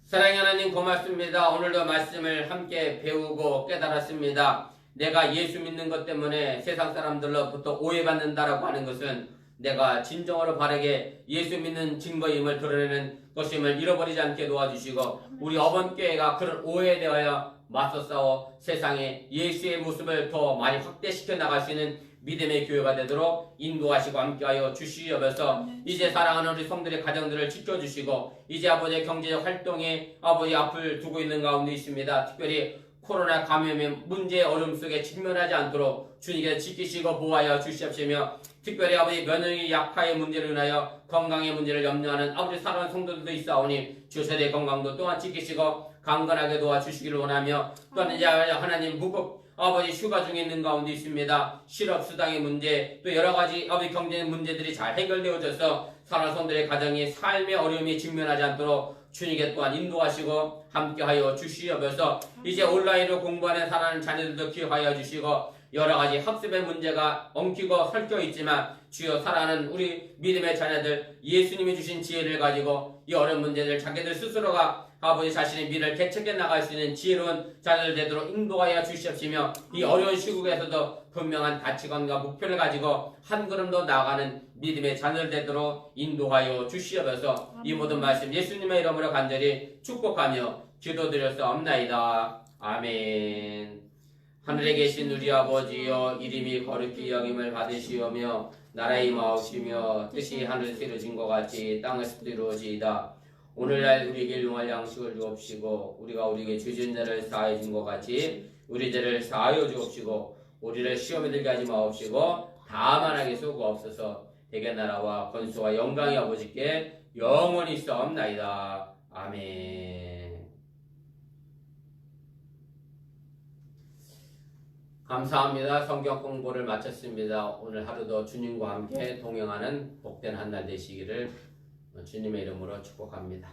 사랑의 하나님 고맙습니다. 오늘도 말씀을 함께 배우고 깨달았습니다. 내가 예수 믿는 것 때문에 세상 사람들로부터 오해받는다라고 하는 것은 내가 진정으로 바르게 예수 믿는 증거임을 드러내는 것임을 잃어버리지 않게 도와주시고 우리 어번교회가 그런 오해에 대하여 맞서 싸워 세상에 예수의 모습을 더 많이 확대시켜 나갈 수 있는 믿음의 교회가 되도록 인도하시고 함께하여 주시옵소서. 이제 사랑하는 우리 성들의 가정들을 지켜주시고 이제 아버지의 경제적 활동에 아버지 앞을 두고 있는 가운데 있습니다. 특별히 코로나 감염의 문제의 어려움 속에 직면하지 않도록 주님께서 지키시고 보호하여 주시옵시며 특별히 아버지 면역력 약화의 문제로 인하여 건강의 문제를 염려하는 아버지 사랑하는 성도들도 있사오니 주 세대의 건강도 또한 지키시고 강건하게 도와주시기를 원하며 또한 이제 하나님 무급 아버지 휴가 중에 있는 가운데 있습니다. 실업수당의 문제 또 여러가지 아버지 경제 문제들이 잘 해결되어져서 사랑하는 성도들의 가정이 삶의 어려움이 직면하지 않도록 주님께 또한 인도하시고 함께하여 주시옵소서. 이제 온라인으로 공부하는 사랑하는 자녀들도 기억하여 주시고 여러가지 학습의 문제가 엉키고 설켜 있지만 주여 사랑하는 우리 믿음의 자녀들 예수님이 주신 지혜를 가지고 이 어려운 문제들 자기들 스스로가 아버지 자신의 미래를 개척해 나갈 수 있는 지혜로운 자녀들 되도록 인도하여 주시옵시며 이 어려운 시국에서도 분명한 가치관과 목표를 가지고 한 걸음 더 나아가는 믿음의 자녀들 되도록 인도하여 주시옵소서. 이 모든 말씀 예수님의 이름으로 간절히 축복하며 기도드렸사옵나이다. 아멘. 하늘에 계신 우리 아버지여 이름이 거룩히 여김을 받으시오며 나라의 임하옵시며 뜻이 하늘에서 이루어진 것 같이 땅에서도 이루어지이다. 오늘날 우리에게 용할 양식을 주옵시고 우리가 우리에게 죄진 자를 사하여 준 것 같이 우리 죄를 사하여 주옵시고 우리를 시험에 들게 하지 마옵시고 다만 하게 쏘고옵소서. 대개 나라와 권수와 영광이 아버지께 영원히 있사옵나이다. 아멘. 감사합니다. 성경 공부를 마쳤습니다. 오늘 하루도 주님과 함께 동행하는 복된 한 날 되시기를 주님의 이름으로 축복합니다.